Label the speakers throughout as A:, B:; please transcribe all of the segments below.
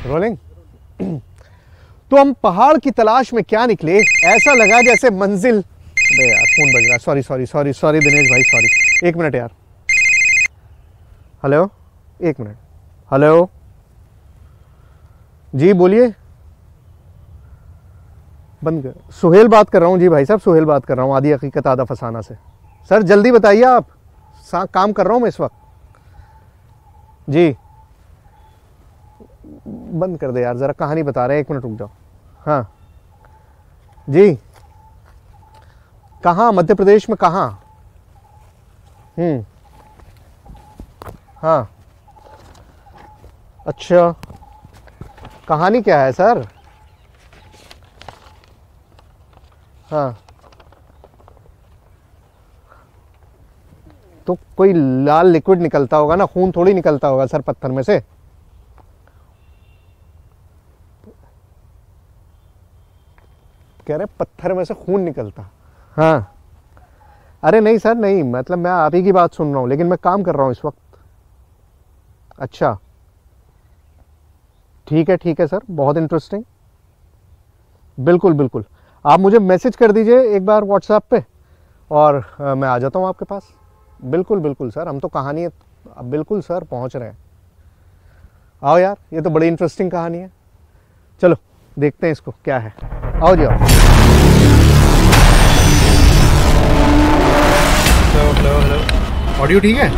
A: Rolling. तो हम पहाड़ की तलाश में क्या निकले, ऐसा लगा जैसे मंजिल। अबे यार फोन बज रहा है, sorry sorry sorry sorry Dinesh भाई, सॉरी। एक मिनट यार। हेलो, एक मिनट। हेलो जी, बोलिए। बंद कर। सुहेल बात कर रहा हूँ जी भाई साहब, सुहेल बात कर रहा हूँ, आधी हकीकत आधा फसाना से। सर जल्दी बताइए, आप काम कर रहा हूँ मैं इस वक्त जी। बंद कर दे यार, ज़रा कहानी बता रहे हैं, एक मिनट रुक जाओ। हाँ जी, कहाँ? मध्य प्रदेश में कहाँ? हाँ अच्छा, कहानी क्या है सर? हाँ, तो कोई लाल लिक्विड निकलता होगा ना, खून थोड़ी निकलता होगा सर पत्थर में से। कह रहे पत्थर में से खून निकलता? हाँ, अरे नहीं सर नहीं, मतलब मैं आप ही की बात सुन रहा हूँ, लेकिन मैं काम कर रहा हूँ इस वक्त। अच्छा ठीक है सर, बहुत इंटरेस्टिंग। बिल्कुल बिल्कुल, आप मुझे मैसेज कर दीजिए एक बार व्हाट्सएप पे, और मैं आ जाता हूँ आपके पास। बिल्कुल बिल्कुल सर, हम तो कहानी है, अब बिल्कुल सर पहुँच रहे हैं। आओ यार, ये तो बड़ी इंटरेस्टिंग कहानी है। चलो देखते हैं इसको क्या है। आओ जी आओ। हेलो, ऑडियो ठीक है?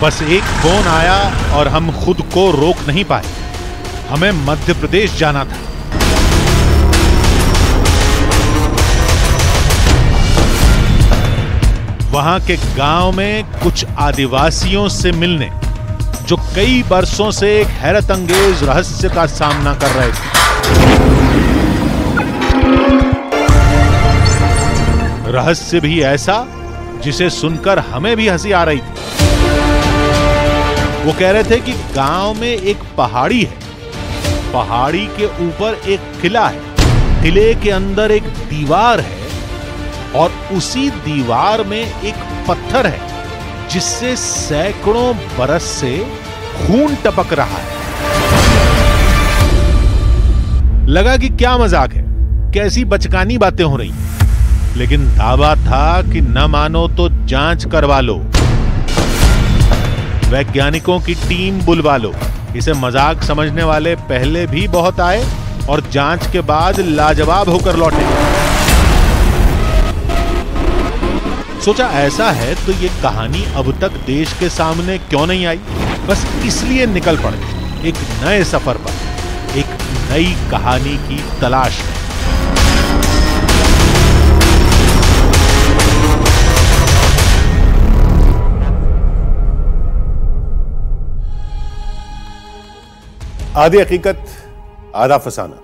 B: बस एक फोन आया और हम खुद को रोक नहीं पाए। हमें मध्य प्रदेश जाना था। वहां के गांव में कुछ आदिवासियों से मिलने, जो कई बरसों से एक हैरत अंगेज रहस्य का सामना कर रहे थे। रहस्य भी ऐसा जिसे सुनकर हमें भी हंसी आ रही थी। वो कह रहे थे कि गांव में एक पहाड़ी है, पहाड़ी के ऊपर एक किला है, किले के अंदर एक दीवार है, और उसी दीवार में एक पत्थर है जिससे सैकड़ों बरस से खून टपक रहा है। लगा कि क्या मजाक है, कैसी बचकानी बातें हो रही, लेकिन दावा था कि न मानो तो जांच करवा लो, वैज्ञानिकों की टीम बुलवा लो। इसे मजाक समझने वाले पहले भी बहुत आए और जांच के बाद लाजवाब होकर लौटे। सोचा ऐसा है तो ये कहानी अब तक देश के सामने क्यों नहीं आई, बस इसलिए निकल पड़े एक नए सफर पर, एक नई कहानी की तलाश में।
C: आधी हकीकत आधा फसाना।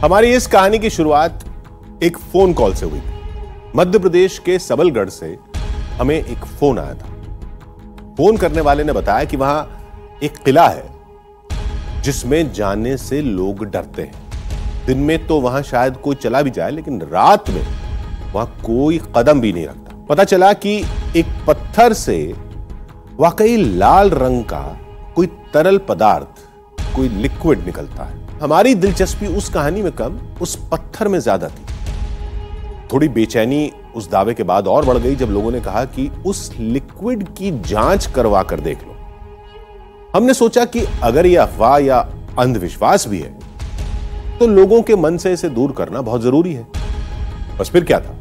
C: हमारी इस कहानी की शुरुआत एक फोन कॉल से हुई थी। मध्य प्रदेश के सबलगढ़ से हमें एक फोन आया था। फोन करने वाले ने बताया कि वहां एक किला है जिसमें जाने से लोग डरते हैं। दिन में तो वहां शायद कोई चला भी जाए, लेकिन रात में वहां कोई कदम भी नहीं रखता। पता चला कि एक पत्थर से वाकई लाल रंग का कोई तरल पदार्थ, कोई लिक्विड निकलता है। हमारी दिलचस्पी उस कहानी में कम, उस पत्थर में ज्यादा थी। थोड़ी बेचैनी उस दावे के बाद और बढ़ गई जब लोगों ने कहा कि उस लिक्विड की जांच करवा कर देख लो। हमने सोचा कि अगर यह अफवाह या अंधविश्वास भी है तो लोगों के मन से इसे दूर करना बहुत जरूरी है। बस फिर क्या था,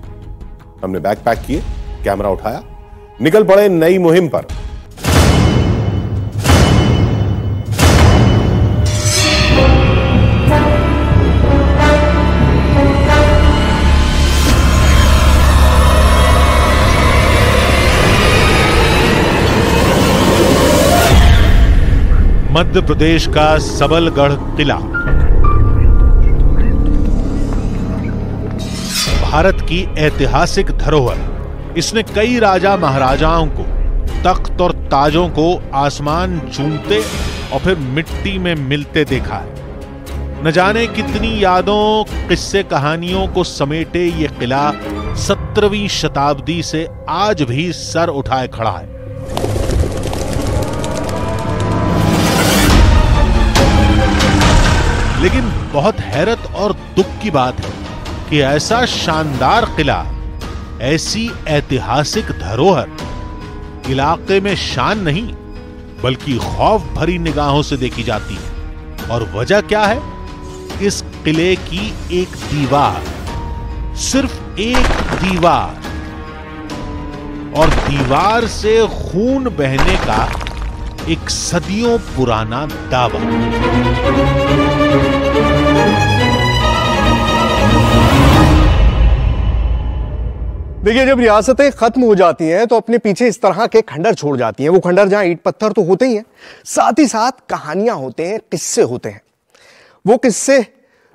C: हमने बैग पैक किए, कैमरा उठाया, निकल पड़े नई मुहिम पर।
B: मध्य प्रदेश का सबलगढ़ किला भारत की ऐतिहासिक धरोहर। इसने कई राजा महाराजाओं को, तख्त और ताजों को आसमान चूमते और फिर मिट्टी में मिलते देखा है। न जाने कितनी यादों, किस्से, कहानियों को समेटे ये किला 17वीं शताब्दी से आज भी सर उठाए खड़ा है। लेकिन बहुत हैरत और दुख की बात है कि ऐसा शानदार किला, ऐसी ऐतिहासिक धरोहर इलाके में शान नहीं बल्कि खौफ भरी निगाहों से देखी जाती है। और वजह क्या है? इस किले की एक दीवार, सिर्फ एक दीवार, और दीवार से खून बहने का एक सदियों पुराना दावा।
A: देखिए, जब रियासतें खत्म हो जाती हैं तो अपने पीछे इस तरह के खंडर छोड़ जाती हैं। वो खंडर जहां ईंट पत्थर तो होते ही हैं, साथ ही साथ कहानियां होते हैं, किस्से होते हैं। वो किस्से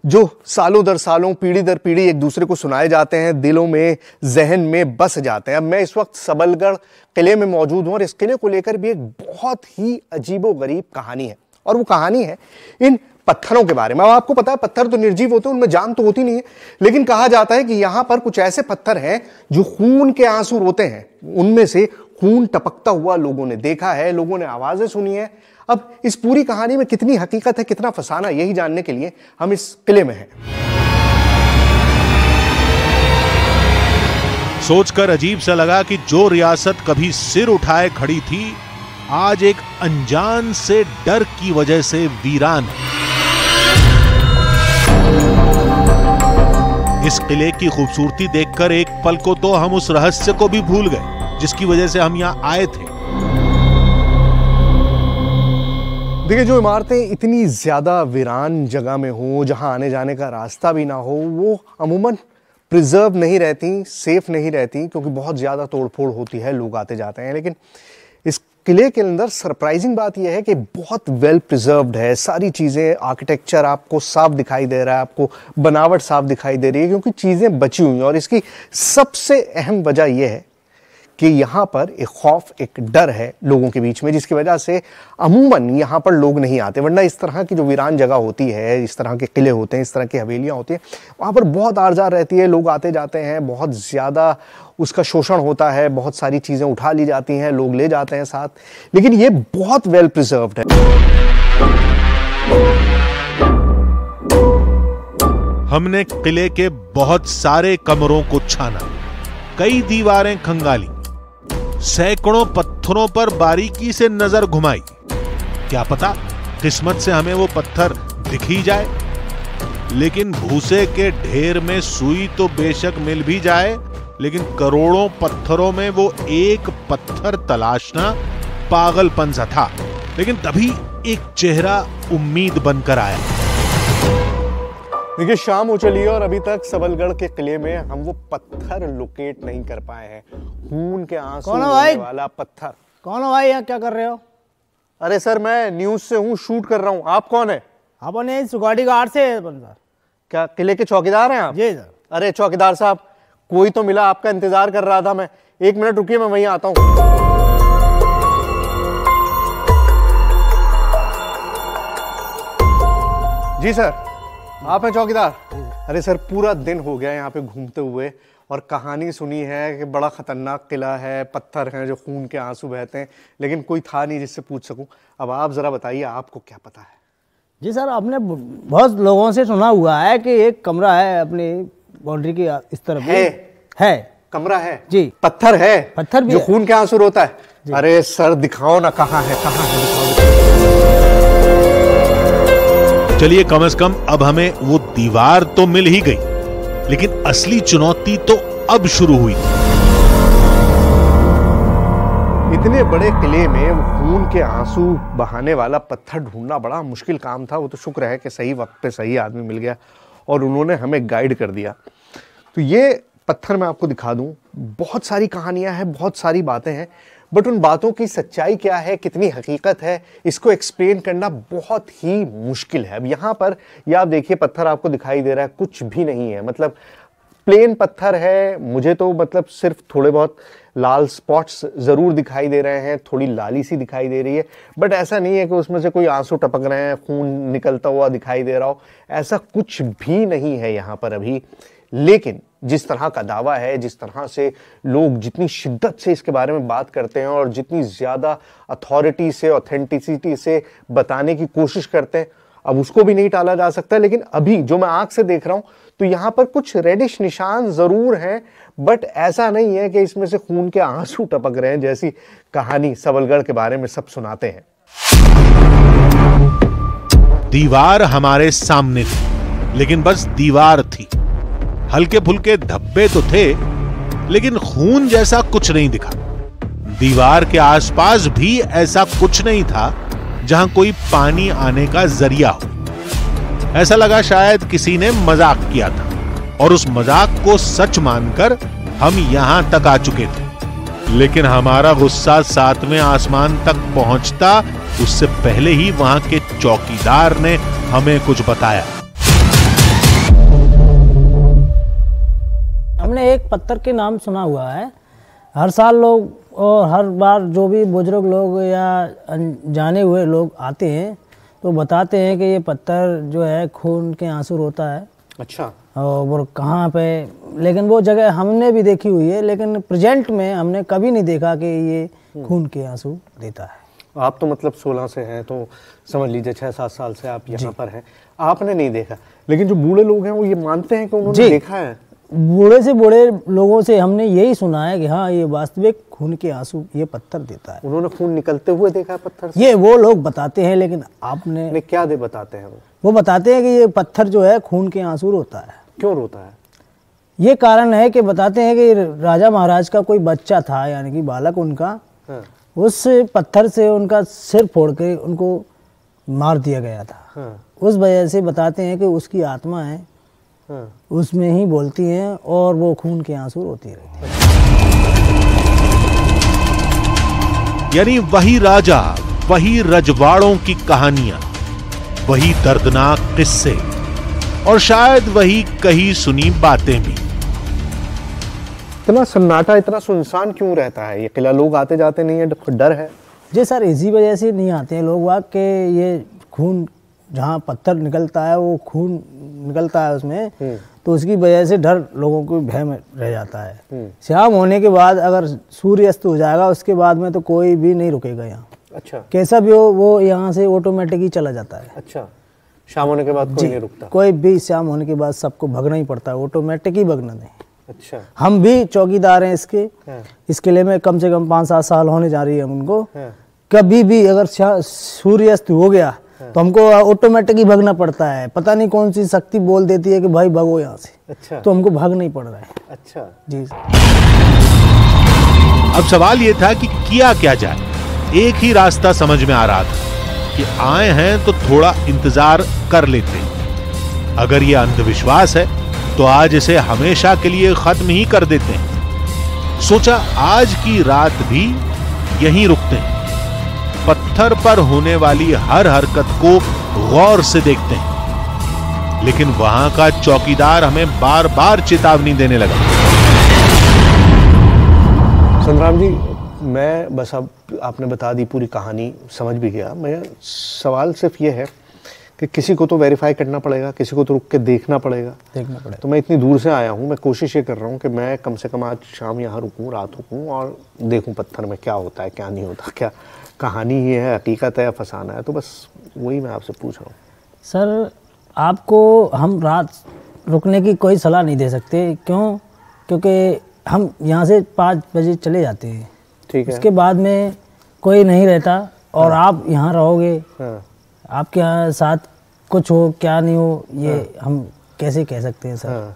A: जो सालों दर सालों, पीढ़ी दर पीढ़ी एक दूसरे को सुनाए जाते हैं, दिलों में, जहन में बस जाते हैं। अब मैं इस वक्त सबलगढ़ किले में मौजूद हूं और इस किले को लेकर भी एक बहुत ही अजीबोगरीब कहानी है। और वो कहानी है इन पत्थरों के बारे में। अब आपको पता है, पत्थर तो निर्जीव होते हैं, उनमें जान तो होती नहीं है, लेकिन कहा जाता है कि यहां पर कुछ ऐसे पत्थर हैं जो खून के आंसू रोते हैं। उनमें से खून टपकता हुआ लोगों ने देखा है, लोगों ने आवाजें सुनी है। अब इस पूरी कहानी में कितनी हकीकत है, कितना फसाना, यही जानने के लिए हम इस किले में हैं।
B: सोचकर अजीब सा लगा कि जो रियासत कभी सिर उठाए खड़ी थी, आज एक अनजान से डर की वजह से वीरान है। इस किले की खूबसूरती देखकर एक पल को तो हम उस रहस्य को भी भूल गए जिसकी वजह से हम यहां आए थे।
A: देखिए, जो इमारतें इतनी ज्यादा वीरान जगह में हो, जहां आने जाने का रास्ता भी ना हो, वो अमूमन प्रिजर्व नहीं रहती, सेफ नहीं रहती, क्योंकि बहुत ज्यादा तोड़फोड़ होती है, लोग आते जाते हैं। लेकिन इस किले के अंदर सरप्राइजिंग बात यह है कि बहुत वेल प्रिजर्व्ड है। सारी चीज़ें, आर्किटेक्चर आपको साफ दिखाई दे रहा है, आपको बनावट साफ दिखाई दे रही है, क्योंकि चीज़ें बची हुई हैं। और इसकी सबसे अहम वजह यह है कि यहाँ पर एक खौफ, एक डर है लोगों के बीच में, जिसकी वजह से अमूमन यहाँ पर लोग नहीं आते। वरना इस तरह की जो वीरान जगह होती है, इस तरह के किले होते हैं, इस तरह की हवेलियाँ होती हैं, वहाँ पर बहुत आरजार रहती है, लोग आते जाते हैं, बहुत ज़्यादा उसका शोषण होता है, बहुत सारी चीज़ें उठा ली जाती हैं, लोग ले जाते हैं साथ। लेकिन ये बहुत वेल प्रिजर्व्ड है।
B: हमने किले के बहुत सारे कमरों को छाना, कई दीवारें खंगाली, सैकड़ों पत्थरों पर बारीकी से नजर घुमाई। क्या पता किस्मत से हमें वो पत्थर दिख ही जाए। लेकिन भूसे के ढेर में सुई तो बेशक मिल भी जाए, लेकिन करोड़ों पत्थरों में वो एक पत्थर तलाशना पागलपन सा था। लेकिन तभी एक चेहरा उम्मीद बनकर आया।
A: देखिए, शाम हो चली है और अभी तक सबलगढ़ के किले में हम वो पत्थर लोकेट नहीं कर पाए हैं। खून के आंसू वाला पत्थर।
D: कौन हो भाई? यहाँ क्या कर रहे हो?
A: अरे सर, मैं न्यूज से हूँ, शूट कर रहा हूँ। आप कौन है?
D: अपने सिक्योरिटी गार्ड से सर।
A: क्या किले के चौकीदार हैं आप?
D: जी सर।
A: अरे चौकीदार साहब, कोई तो मिला, आपका इंतजार कर रहा था मैं। 1 मिनट रुकिए, मैं वहीं आता हूँ। जी सर, आप हैं चौकीदार? अरे सर, पूरा दिन हो गया यहाँ पे घूमते हुए और कहानी सुनी है कि बड़ा खतरनाक किला है, पत्थर हैं जो खून के आंसू बहते हैं, लेकिन कोई था नहीं जिससे पूछ सकूं। अब आप जरा बताइए, आपको क्या पता है?
D: जी सर, आपने बहुत लोगों से सुना हुआ है कि एक कमरा है अपनी बाउंड्री की इस तरफ है
A: कमरा है
D: जी,
A: पत्थर है,
D: पत्थर भी
A: जो
D: है।
A: खून के आंसू रोता है। अरे सर, दिखाओ ना, कहाँ है, कहाँ है, दिखाओ।
B: चलिए, कम से कम अब हमें वो दीवार तो मिल ही गई, लेकिन असली चुनौती तो अब शुरू हुई।
A: इतने बड़े किले में वो खून के आंसू बहाने वाला पत्थर ढूंढना बड़ा मुश्किल काम था। वो तो शुक्र है कि सही वक्त पे सही आदमी मिल गया और उन्होंने हमें गाइड कर दिया। तो ये पत्थर मैं आपको दिखा दूं। बहुत सारी कहानियां हैं, बहुत सारी बातें हैं, बट उन बातों की सच्चाई क्या है, कितनी हकीकत है, इसको एक्सप्लेन करना बहुत ही मुश्किल है। अब यहाँ पर ये आप देखिए, पत्थर आपको दिखाई दे रहा है, कुछ भी नहीं है, मतलब प्लेन पत्थर है। मुझे तो मतलब सिर्फ थोड़े बहुत लाल स्पॉट्स जरूर दिखाई दे रहे हैं, थोड़ी लाली सी दिखाई दे रही है, बट ऐसा नहीं है कि उसमें से कोई आंसू टपक रहे हैं, खून निकलता हुआ दिखाई दे रहा हो, ऐसा कुछ भी नहीं है यहाँ पर अभी। लेकिन जिस तरह का दावा है, जिस तरह से लोग जितनी शिद्दत से इसके बारे में बात करते हैं और जितनी ज़्यादा अथॉरिटी से, ऑथेंटिसिटी से बताने की कोशिश करते हैं, अब उसको भी नहीं टाला जा सकता, लेकिन अभी जो मैं आंख से देख रहा हूं तो यहां पर कुछ रेडिश निशान जरूर हैं, बट ऐसा नहीं है कि इसमें से खून के आंसू टपक रहे हैं जैसी कहानी सबलगढ़ के बारे में सब सुनाते हैं।
B: दीवार हमारे सामने थी, लेकिन बस दीवार थी। हल्के फुल्के धब्बे तो थे, लेकिन खून जैसा कुछ नहीं दिखा। दीवार के आसपास भी ऐसा कुछ नहीं था जहां कोई पानी आने का जरिया हो। ऐसा लगा शायद किसी ने मजाक किया था, और उस मजाक को सच मानकर हम यहां तक आ चुके थे। लेकिन हमारा गुस्सा 7वें आसमान तक पहुंचता उससे पहले ही वहां के चौकीदार ने हमें कुछ बताया।
D: हमने एक पत्थर के नाम सुना हुआ है। हर साल लोग और हर बार जो भी बुजुर्ग लोग या जाने हुए लोग आते हैं तो बताते हैं कि ये पत्थर जो है खून के आंसू रोता है।
A: अच्छा।
D: और वो कहाँ पे, लेकिन वो जगह हमने भी देखी हुई है, लेकिन प्रेजेंट में हमने कभी नहीं देखा कि ये खून के आंसू देता है।
A: आप तो मतलब 16 से हैं, तो समझ लीजिए 6-7 साल से आप यहाँ पर हैं, आपने नहीं देखा, लेकिन जो बूढ़े लोग हैं वो ये मानते हैं कि उन्होंने देखा है।
D: बूढ़े से बूढ़े लोगों से हमने यही सुना है कि हाँ ये वास्तविक खून के आंसू ये पत्थर देता है।
A: उन्होंने खून निकलते हुए देखा है पत्थर से?
D: ये वो लोग बताते हैं, लेकिन आपने
A: क्या दे बताते हैं
D: वो बताते हैं कि ये पत्थर जो है खून के आंसू रोता है।
A: क्यों रोता है?
D: ये कारण है कि बताते हैं कि राजा महाराज का कोई बच्चा था, यानी कि बालक उनका, उस पत्थर से उनका सिर फोड़ के उनको मार दिया गया था। उस वजह से बताते हैं कि उसकी आत्मा है, उसमें ही बोलती हैं और वो खून के आंसू रोती रहती है।
B: यानी वही राजा, वही रजवाड़ों की कहानियां, वही दर्दनाक किस्से, और शायद वही कही सुनी बातें भी।
A: इतना सन्नाटा, इतना सुनसान क्यों रहता है ये किला? लोग आते जाते नहीं है, डर है?
D: जी सर, इसी वजह से नहीं आते हैं लोग वाक के ये खून जहाँ पत्थर निकलता है वो खून निकलता है उसमें, तो उसकी वजह से डर लोगों को भय में रह जाता है। शाम होने के बाद अगर सूर्य अस्त हो जाएगा उसके बाद में तो कोई भी नहीं रुकेगा यहाँ। अच्छा। कैसा भी हो वो यहाँ से ऑटोमेटिक ही चला जाता है। अच्छा, शाम होने के बाद कोई नहीं रुकता? कोई भी शाम होने के बाद सबको भगना ही पड़ता है, ऑटोमेटिक ही भगना नहीं। अच्छा। हम भी चौकीदार हैं इसके, इस किले में कम से कम 5-7 साल होने जा रही है उनको। कभी भी अगर सूर्यास्त हो गया तो हमको ऑटोमेटिक ही भगना पड़ता है। पता नहीं कौन सी शक्ति बोल देती है कि भाई भगो यहाँ से। अच्छा। तो हमको भाग नहीं पड़ रहा है। अच्छा जी।
B: अब सवाल ये था कि किया क्या जाए। एक ही रास्ता समझ में आ रहा था कि आए हैं तो थोड़ा इंतजार कर लेते हैं। अगर ये अंधविश्वास है तो आज इसे हमेशा के लिए खत्म ही कर देते हैं। सोचा आज की रात भी यहीं रुकते हैं, पत्थर पर होने वाली हर हरकत को गौर से देखते हैं। लेकिन वहां का चौकीदार हमें बार बार चेतावनी देने लगा।
A: संग्राम जी, मैं बस अब आपने बता दी पूरी कहानी, समझ भी गया। मैं सवाल सिर्फ ये है कि किसी को तो वेरीफाई करना पड़ेगा, किसी को तो रुक के देखना पड़ेगा। तो मैं इतनी दूर से आया हूँ, मैं कोशिश ये कर रहा हूँ कि मैं कम से कम आज शाम यहाँ रुकूँ, रात रुकूँ और देखूँ पत्थर में क्या होता है क्या नहीं होता, क्या कहानी ही है, हकीकत है या फसाना है। तो बस वही मैं आपसे पूछ रहा हूँ।
D: सर, आपको हम रात रुकने की कोई सलाह नहीं दे सकते। क्यों? क्योंकि हम यहाँ से 5 बजे चले जाते हैं। ठीक है। उसके बाद में कोई नहीं रहता और आप यहाँ रहोगे। आपके यहाँ साथ कुछ हो क्या नहीं हो ये हम कैसे कह सकते हैं सर।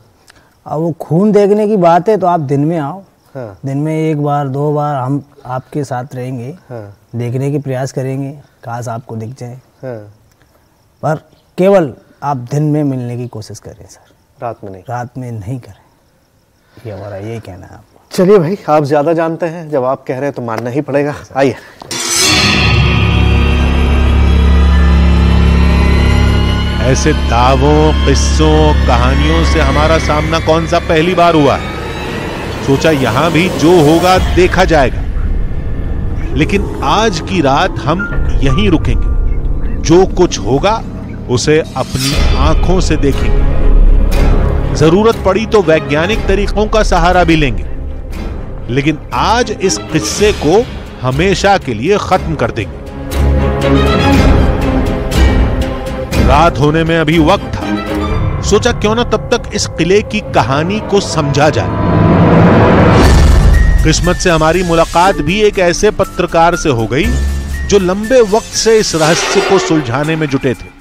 D: अब वो खून देखने की बात है तो आप दिन में आओ। दिन में 1 बार 2 बार हम आपके साथ रहेंगे, देखने की प्रयास करेंगे, काश आपको दिख जाए। पर केवल आप दिन में मिलने की कोशिश करें सर, रात में नहीं। रात में नहीं करें, ये हमारा यही कहना है आपको।
A: चलिए भाई, आप ज्यादा जानते हैं, जब आप कह रहे हैं तो मानना ही पड़ेगा। आइए।
B: ऐसे दावों, किस्सों, कहानियों से हमारा सामना कौन सा पहली बार हुआ है। सोचा यहां भी जो होगा देखा जाएगा, लेकिन आज की रात हम यहीं रुकेंगे। जो कुछ होगा उसे अपनी आंखों से देखेंगे। जरूरत पड़ी तो वैज्ञानिक तरीकों का सहारा भी लेंगे, लेकिन आज इस किस्से को हमेशा के लिए खत्म कर देंगे। रात होने में अभी वक्त था, सोचा क्यों ना तब तक इस किले की कहानी को समझा जाए। किस्मत से हमारी मुलाकात भी एक ऐसे पत्रकार से हो गई जो लंबे वक्त से इस रहस्य को सुलझाने में जुटे थे।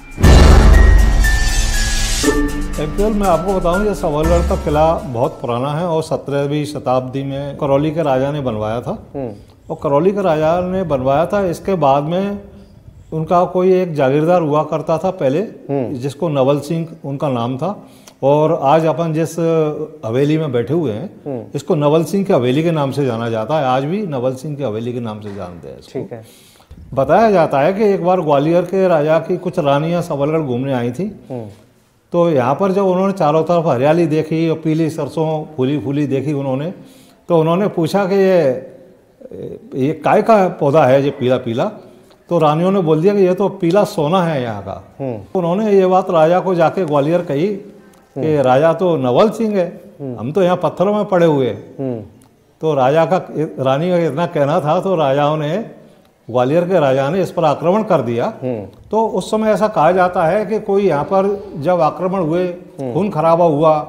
E: एक्चुअल मैं आपको बताऊं, ये सबलगढ़ का किला बहुत पुराना है और 17वीं शताब्दी में करौली के राजा ने बनवाया था। और करौली के राजा ने बनवाया था, इसके बाद में उनका कोई एक जागीरदार हुआ करता था पहले, जिसको नवल सिंह उनका नाम था। और आज अपन जिस हवेली में बैठे हुए हैं, इसको नवल सिंह की हवेली के नाम से जाना जाता है। आज भी नवल सिंह की हवेली के नाम से जानते हैं।
A: ठीक है।
E: बताया जाता है कि एक बार ग्वालियर के राजा की कुछ रानियां सबलगढ़ घूमने आई थी, तो यहाँ पर जब उन्होंने चारों तरफ हरियाली देखी और पीली सरसों फूली फूली देखी उन्होंने, तो उन्होंने पूछा कि ये काय का पौधा है ये पीला पीला? तो रानियों ने बोल दिया कि ये तो पीला सोना है यहाँ का। उन्होंने ये बात राजा को जाके ग्वालियर कही कि राजा तो नवल सिंह है, हम तो यहाँ पत्थरों में पड़े हुए। तो राजा का, रानी का इतना कहना था, तो राजाओं ने, ग्वालियर के राजा ने इस पर आक्रमण कर दिया। तो उस समय ऐसा कहा जाता है कि कोई यहाँ पर जब आक्रमण हुए, खून खराबा हुआ,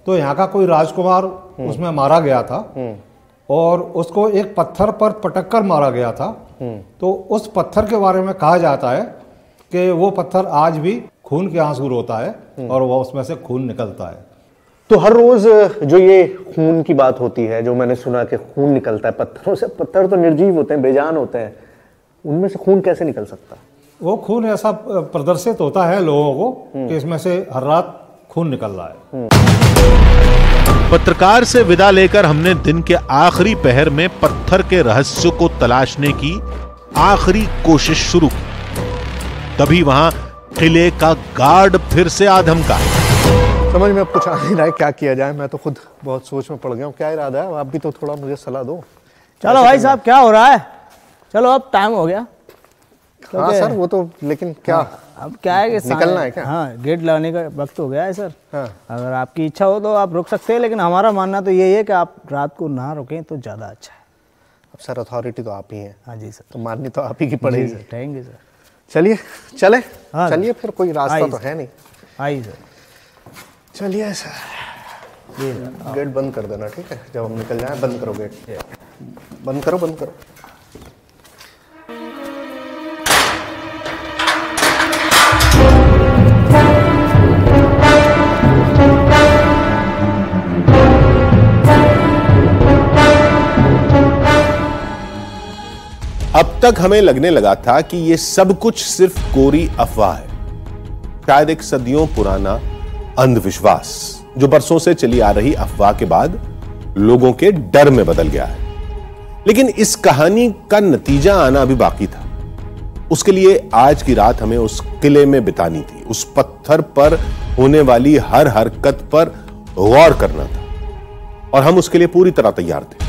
E: तो यहाँ का कोई राजकुमार उसमें मारा गया था और उसको एक पत्थर पर पटक कर मारा गया था। तो उस पत्थर के बारे में कहा जाता है कि वो पत्थर आज भी खून के आंसू रोता है और वो उसमें से खून निकलता है।
A: तो हर रोज जो ये खून की बात होती है, जो मैंने सुना कि खून निकलता है पत्थरों से, पत्थर तो निर्जीव होते हैं, बेजान होते हैं, उनमें से खून कैसे निकल सकता है?
E: वो खून ऐसा प्रदर्शित होता है लोगों को कि इसमें से हर रात खून निकल रहा है।
B: पत्रकार से विदा लेकर हमने दिन के आखिरी पहर में पत्थर के रहस्य को तलाशने की आखिरी कोशिश शुरू की। तभी वहां किले का गार्ड फिर से आधमका।
A: समझ में अब कुछ आ नहीं रहा है क्या किया जाए। मैं तो खुद बहुत सोच में पड़ गया हूँ। क्या इरादा है? आप भी तो थोड़ा मुझे सलाह दो।
D: चलो भाई साहब, क्या हो रहा है? चलो अब टाइम हो गया।
A: हाँ सर, वो तो, लेकिन क्या
D: अब क्या है कि
A: निकलना है क्या?
D: हाँ, गेट लगाने का वक्त हो गया है सर।
A: हाँ।
D: अगर आपकी इच्छा हो तो आप रुक सकते हैं, लेकिन हमारा मानना तो यही है कि आप रात को ना रुकें तो ज़्यादा अच्छा है।
A: अब सर अथॉरिटी तो आप ही हैं।
D: हाँ जी सर।
A: तो माननी तो आप ही की पड़ेगी।
D: Sir, thank you sir.
A: चलिए चले।
D: हाँ,
A: चलिए फिर, कोई रास्ता तो है नहीं।
D: आइए सर।
A: चलिए सर, ये गेट बंद कर देना, ठीक है? जब हम निकल जाए बंद करो गेट। बंद करो, बंद करो।
C: अब तक हमें लगने लगा था कि यह सब कुछ सिर्फ कोरी अफवाह है, शायद एक सदियों पुराना अंधविश्वास जो बरसों से चली आ रही अफवाह के बाद लोगों के डर में बदल गया है। लेकिन इस कहानी का नतीजा आना अभी बाकी था। उसके लिए आज की रात हमें उस किले में बितानी थी, उस पत्थर पर होने वाली हर हरकत पर गौर करना था, और हम उसके लिए पूरी तरह तैयार थे।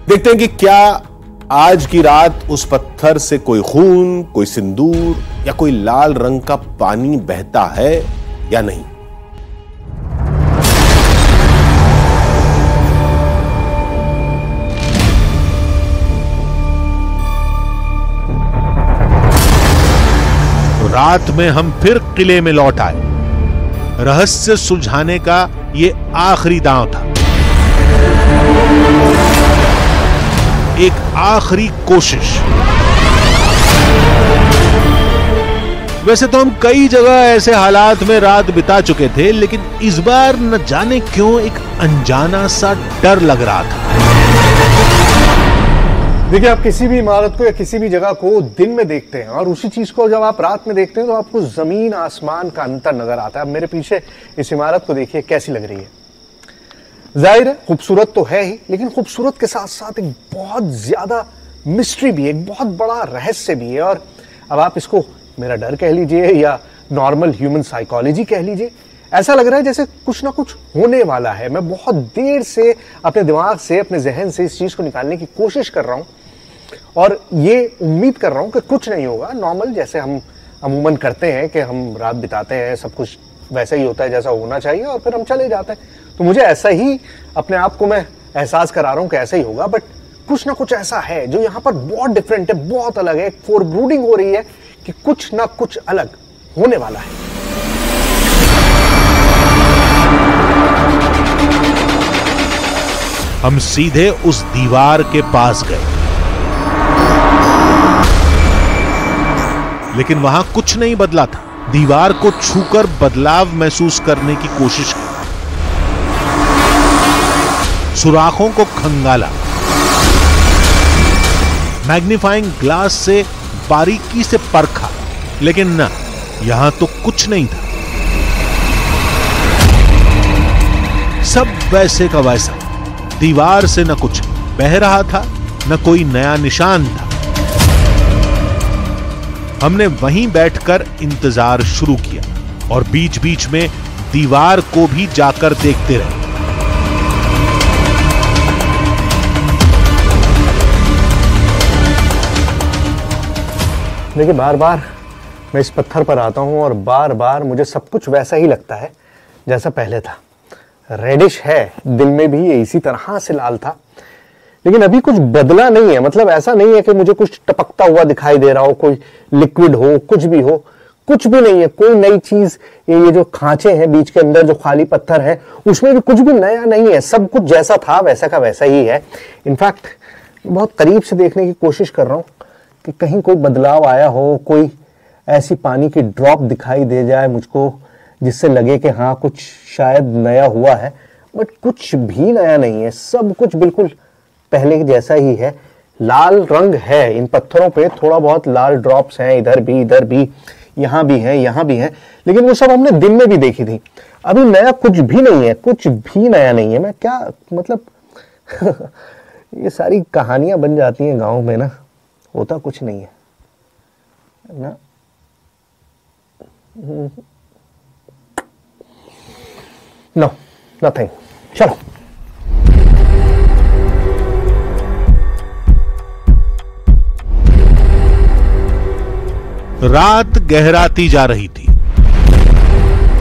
C: देखते हैं कि क्या आज की रात उस पत्थर से कोई खून, कोई सिंदूर या कोई लाल रंग का पानी बहता है या नहीं।
B: तो रात में हम फिर किले में लौट आए। रहस्य सुलझाने का ये आखिरी दांव था, एक आखिरी कोशिश। वैसे तो हम कई जगह ऐसे हालात में रात बिता चुके थे, लेकिन इस बार न जाने क्यों एक अनजाना सा डर लग रहा था।
A: देखिए, आप किसी भी इमारत को या किसी भी जगह को दिन में देखते हैं और उसी चीज को जब आप रात में देखते हैं तो आपको जमीन आसमान का अंतर नजर आता है। अब मेरे पीछे इस इमारत को देखिए कैसी लग रही है। जाहिर है खूबसूरत तो है ही, लेकिन खूबसूरत के साथ साथ एक बहुत ज्यादा मिस्ट्री भी है, एक बहुत बड़ा रहस्य भी है। और अब आप इसको मेरा डर कह लीजिए या नॉर्मल ह्यूमन साइकोलॉजी कह लीजिए, ऐसा लग रहा है जैसे कुछ ना कुछ होने वाला है। मैं बहुत देर से अपने दिमाग से, अपने जहन से इस चीज को निकालने की कोशिश कर रहा हूं और ये उम्मीद कर रहा हूं कि कुछ नहीं होगा, नॉर्मल जैसे हम अमूमन करते हैं कि हम रात बिताते हैं, सब कुछ वैसा ही होता है जैसा होना चाहिए और फिर हम चले जाते हैं। तो मुझे ऐसा ही अपने आप को मैं एहसास करा रहा हूं कि ऐसा ही होगा, बट कुछ ना कुछ ऐसा है जो यहाँ पर बहुत डिफरेंट है, बहुत अलग है। एक फोरब्रूडिंग हो रही है कि कुछ ना कुछ अलग होने वाला है।
B: हम सीधे उस दीवार के पास गए, लेकिन वहां कुछ नहीं बदला था। दीवार को छूकर बदलाव महसूस करने की कोशिश की, सुराखों को खंगाला, मैग्नीफाइंग ग्लास से बारीकी से परखा, लेकिन ना, यहां तो कुछ नहीं था। सब वैसे का वैसा, दीवार से न कुछ बह रहा था, न कोई नया निशान था। हमने वहीं बैठकर इंतजार शुरू किया और बीच बीच में दीवार को भी जाकर देखते रहे।
A: देखिए, बार बार मैं इस पत्थर पर आता हूं और बार बार मुझे सब कुछ वैसा ही लगता है जैसा पहले था। रेडिश है, दिन में भी ये इसी तरह से लाल था, लेकिन अभी कुछ बदला नहीं है। मतलब ऐसा नहीं है कि मुझे कुछ टपकता हुआ दिखाई दे रहा हो, कोई लिक्विड हो, कुछ भी हो, कुछ भी नहीं है। कोई नई चीज, ये जो खांचे हैं बीच के अंदर, जो खाली पत्थर है, उसमें भी कुछ भी नया नहीं है। सब कुछ जैसा था वैसा का वैसा ही है। इनफैक्ट बहुत करीब से देखने की कोशिश कर रहा हूं कि कहीं कोई बदलाव आया हो, कोई ऐसी पानी की ड्रॉप दिखाई दे जाए मुझको जिससे लगे कि हाँ कुछ शायद नया हुआ है, बट कुछ भी नया नहीं है। सब कुछ बिल्कुल पहले जैसा ही है। लाल रंग है इन पत्थरों पे, थोड़ा बहुत लाल ड्रॉप्स हैं, इधर भी, यहाँ भी है, यहाँ भी है, लेकिन वो सब हमने दिन में भी देखी थी। अभी नया कुछ भी नहीं है, कुछ भी नया नहीं है। मैं क्या मतलब ये सारी कहानियां बन जाती हैं गांव में ना, होता कुछ नहीं है ना। No, nothing. चलो।
B: रात गहराती जा रही थी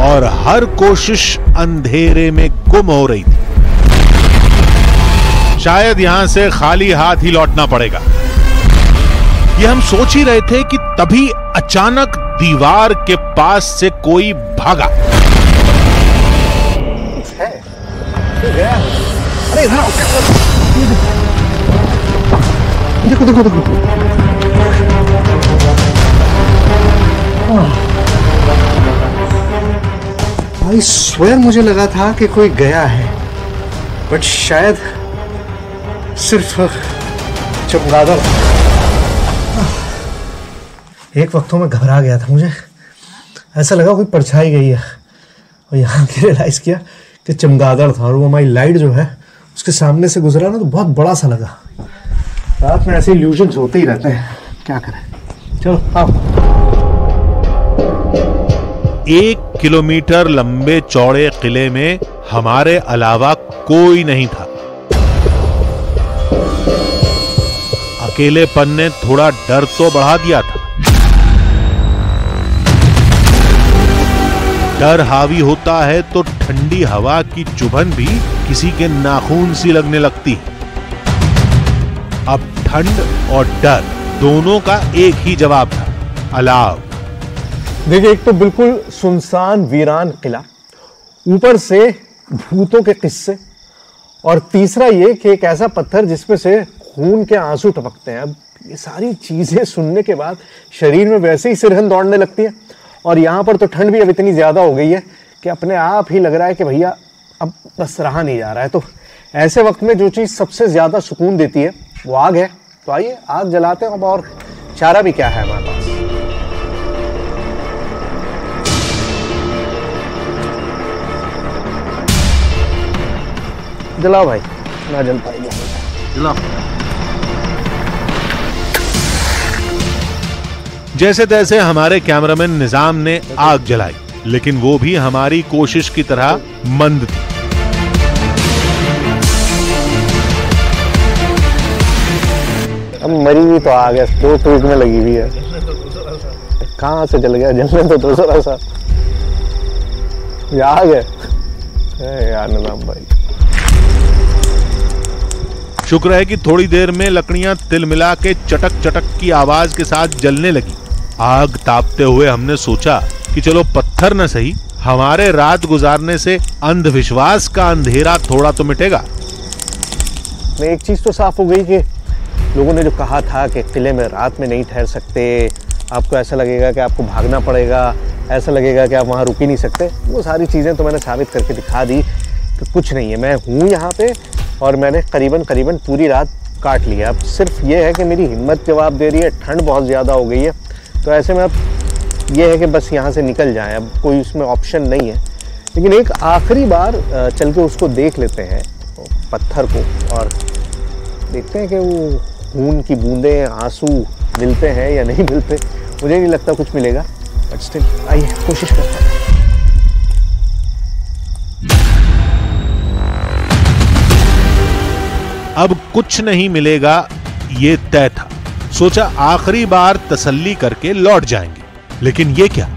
B: और हर कोशिश अंधेरे में गुम हो रही थी। शायद यहां से खाली हाथ ही लौटना पड़ेगा, ये हम सोच ही रहे थे कि तभी अचानक दीवार के पास से कोई भागा।
A: अरे देखो देखो देखो, भाई स्वयं मुझे लगा था कि कोई गया है, बट शायद सिर्फ चमगादड़। एक वक्तों में घबरा गया था, मुझे ऐसा लगा कोई परछाई गई है, और यहाँ के रियलाइज किया कि चमगादड़ था, और वो हमारी लाइट जो है उसके सामने से गुजरा ना, तो बहुत बड़ा सा लगा। रात में ऐसे इल्यूजन्स होते ही रहते हैं, क्या करें। चलो आओ।
B: 1 किलोमीटर लंबे चौड़े किले में हमारे अलावा कोई नहीं था। अकेलेपन ने थोड़ा डर तो बढ़ा दिया था। डर हावी होता है तो ठंडी हवा की चुभन भी किसी के नाखून सी लगने लगती है। अब ठंड और डर दोनों का एक ही जवाब था, अलाव।
A: देखिए, एक तो बिल्कुल सुनसान वीरान किला, ऊपर से भूतों के किस्से, और तीसरा ये कि एक ऐसा पत्थर जिसमें से खून के आंसू टपकते हैं। अब ये सारी चीजें सुनने के बाद शरीर में वैसे ही सिरहन दौड़ने लगती है, और यहाँ पर तो ठंड भी अब इतनी ज्यादा हो गई है कि अपने आप ही लग रहा है कि भैया अब बस रहा नहीं जा रहा है। तो ऐसे वक्त में जो चीज सबसे ज्यादा सुकून देती है वो आग है। तो आइए आग जलाते हैं अब, और चारा भी क्या है हमारे पास। जलाओ भाई, ना जल पाएगी। जलाओ।
B: जैसे तैसे हमारे कैमरामैन निजाम ने आग जलाई, लेकिन वो भी हमारी कोशिश की तरह मंद थी।
A: अब मरी हुई तो आग है, 2 ट्वीट में लगी हुई है, कहां से जल गया, जलने तो दूसरा सा। ये आग है यार निजाम भाई।
B: शुक्र है कि थोड़ी देर में लकड़ियां तिल मिला के चटक चटक की आवाज के साथ जलने लगी। आग तापते हुए हमने सोचा कि चलो पत्थर न सही, हमारे रात गुजारने से अंधविश्वास का अंधेरा थोड़ा तो मिटेगा।
A: एक चीज तो साफ हो गई कि लोगों ने जो कहा था कि किले में रात में नहीं ठहर सकते, आपको ऐसा लगेगा कि आपको भागना पड़ेगा, ऐसा लगेगा कि आप वहाँ रुक ही नहीं सकते, वो सारी चीज़ें तो मैंने साबित करके दिखा दी कि कुछ नहीं है। मैं हूँ यहाँ पे और मैंने करीबन पूरी रात काट लिया। अब सिर्फ ये है कि मेरी हिम्मत जवाब दे रही है, ठंड बहुत ज़्यादा हो गई है, तो ऐसे में अब ये है कि बस यहाँ से निकल जाएं, अब कोई उसमें ऑप्शन नहीं है। लेकिन एक आखिरी बार चल के उसको देख लेते हैं, पत्थर को, और देखते हैं कि वो खून की बूंदें, आंसू मिलते हैं या नहीं मिलते। मुझे नहीं लगता कुछ मिलेगा, बट स्टिल आइए कोशिश करते हैं।
B: अब कुछ नहीं मिलेगा ये तय था। सोचा आखिरी बार तसल्ली करके लौट जाएंगे, लेकिन ये क्या?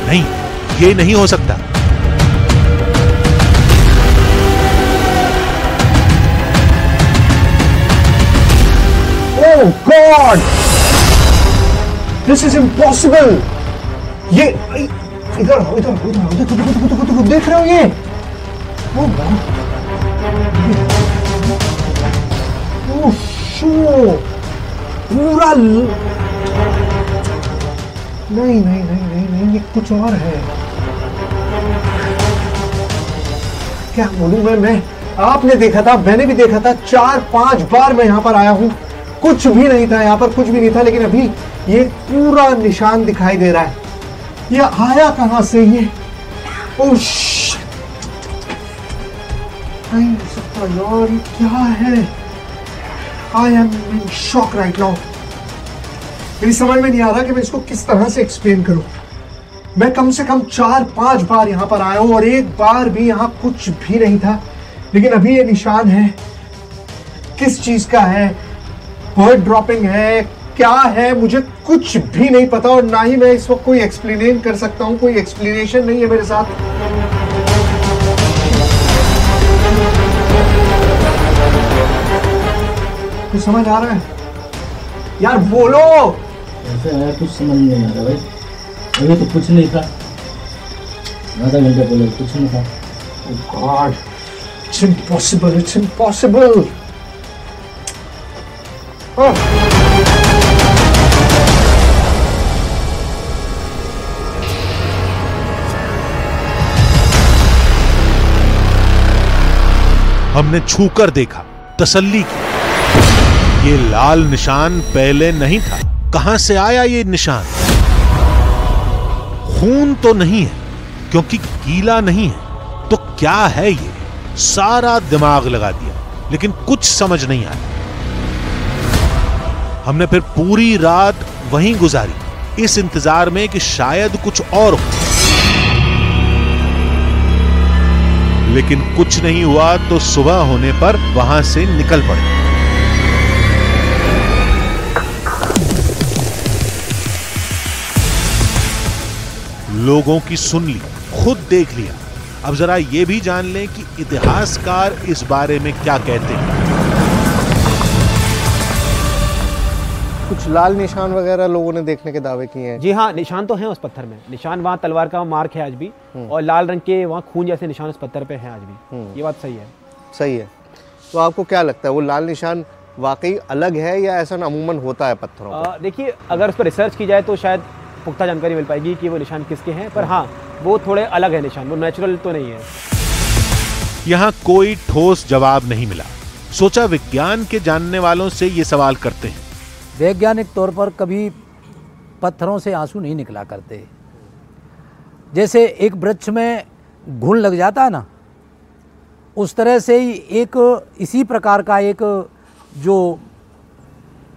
B: नहीं, ये नहीं हो सकता।
A: Oh God! This is impossible! ये इधर देख रहे हो ये? Oh God! Oh shit! पूरा नहीं, ये कुछ और है। क्या बोलूं मैं आपने देखा था, मैंने भी देखा था, 4-5 बार मैं यहाँ पर आया हूँ, कुछ भी नहीं था यहाँ पर, कुछ भी नहीं था। लेकिन अभी ये पूरा निशान दिखाई दे रहा है। ये आया कहां से ये? Oh shit! नहीं हो सकता यार, ये क्या है? I am in shock right now. मेरी समझ में नहीं आ रहा कि मैं इसको किस तरह से एक्सप्लेन करूं। मैं कम से कम 4-5 बार यहाँ पर आया हूं और एक बार भी यहाँ कुछ भी नहीं था। लेकिन अभी ये निशान है, किस चीज का है? बर्ड ड्रॉपिंग है, क्या है, मुझे कुछ भी नहीं पता, और ना ही मैं इस वक्त कोई एक्सप्लेन कर सकता हूं। कोई एक्सप्लेनेशन नहीं है मेरे साथ। कुछ समझ आ रहा है यार? बोलो।
F: ऐसा है, कुछ समझ नहीं आ रहा भाई। अभी तो कुछ नहीं था, आधा घंटे पहले कुछ नहीं था।
A: Oh God, it's impossible, it's impossible. Oh.
B: हमने छूकर देखा, तसल्ली की। ये लाल निशान पहले नहीं था। कहां से आया ये निशान? खून तो नहीं है, क्योंकि गीला नहीं है। तो क्या है ये? सारा दिमाग लगा दिया, लेकिन कुछ समझ नहीं आया। हमने फिर पूरी रात वहीं गुजारी, इस इंतजार में कि शायद कुछ और हो। लेकिन कुछ नहीं हुआ, तो सुबह होने पर वहां से निकल पड़े। लोगों की सुन ली, खुद देख लिया। अब जरा ये भी जान लें कि इतिहासकार इस बारे में क्या कहते हैं।
A: कुछ लाल निशान वगैरह लोगों ने देखने के दावे किए हैं।
G: जी हाँ, निशान तो हैं उस पत्थर में। निशान वहाँ तलवार का मार्क है आज भी, और लाल रंग के वहाँ खून जैसे निशान उस पत्थर पे हैं आज भी। ये बात सही है।
A: सही है। तो आपको क्या लगता है, वो लाल निशान वाकई अलग है या ऐसा अमूमन होता है पत्थरों पर?
G: देखिए, अगर उस पर रिसर्च की जाए तो शायद पुख्ता जानकारी मिल पाएगी कि वो निशान किसके हैं, पर हाँ, वो थोड़े अलग है निशान, वो नेचुरल तो नहीं है।
B: यहां कोई ठोस जवाब नहीं मिला। सोचा विज्ञान के जानने वालों से ये सवाल करते हैं।
H: वैज्ञानिक तौर पर कभी पत्थरों से आंसू नहीं निकला करते। जैसे एक वृक्ष में घुन लग जाता है ना, उस तरह से ही एक इसी प्रकार का एक जो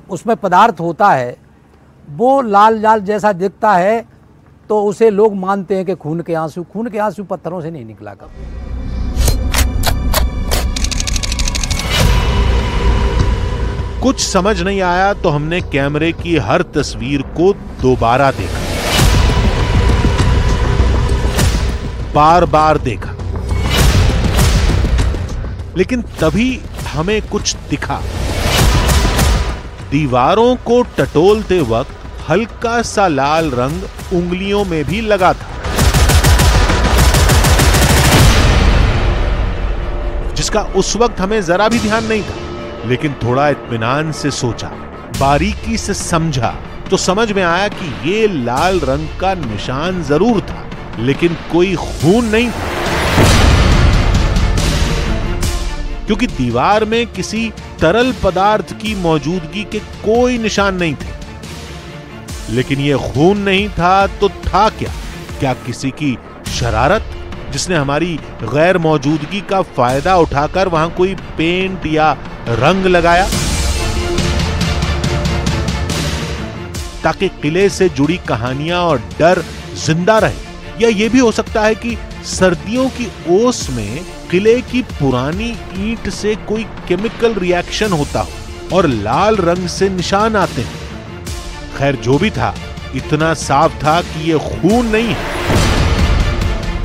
H: उसमें पदार्थ होता है, वो लाल लाल जैसा दिखता है, तो उसे लोग मानते हैं कि खून के आंसू पत्थरों से नहीं निकला करते।
B: कुछ समझ नहीं आया तो हमने कैमरे की हर तस्वीर को दोबारा देखा, बार बार देखा, लेकिन तभी हमें कुछ दिखा। दीवारों को टटोलते वक्त हल्का सा लाल रंग उंगलियों में भी लगा था, जिसका उस वक्त हमें जरा भी ध्यान नहीं था। लेकिन थोड़ा इत्मीनान से सोचा, बारीकी से समझा तो समझ में आया कि ये लाल रंग का निशान जरूर था, लेकिन कोई खून नहीं था, क्योंकि दीवार में किसी तरल पदार्थ की मौजूदगी के कोई निशान नहीं थे। लेकिन यह खून नहीं था तो था क्या? क्या किसी की शरारत, जिसने हमारी गैर मौजूदगी का फायदा उठाकर वहां कोई पेंट या रंग लगाया ताकि किले से जुड़ी कहानियां और डर जिंदा रहे? या यह भी हो सकता है कि सर्दियों की ओस में किले की पुरानी ईंट से कोई केमिकल रिएक्शन होता हो और लाल रंग से निशान आते हैं। खैर, जो भी था, इतना साफ था कि यह खून नहीं है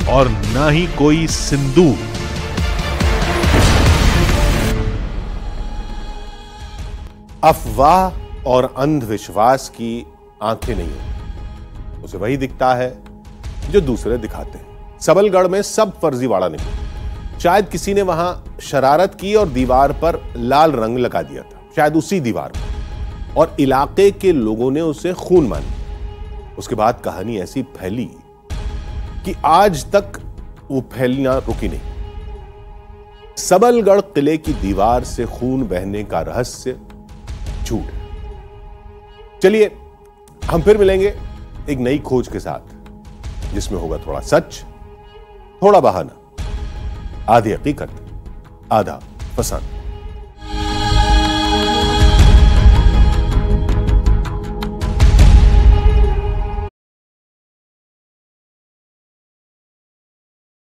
B: और ना ही कोई सिंदूर।
C: अफवाह और अंधविश्वास की आंखें नहीं होती, उसे वही दिखता है जो दूसरे दिखाते हैं। सबलगढ़ में सब फर्जीवाड़ा नहीं, शायद किसी ने वहां शरारत की और दीवार पर लाल रंग लगा दिया था, शायद उसी दीवार पर, और इलाके के लोगों ने उसे खून माना। उसके बाद कहानी ऐसी फैली कि आज तक वो फैलना रुकी नहीं। सबलगढ़ किले की दीवार से खून बहने का रहस्य झूठ है। चलिए हम फिर मिलेंगे एक नई खोज के साथ, जिसमें होगा थोड़ा सच, थोड़ा बहाना, आधी हकीकत, आधा फसाना।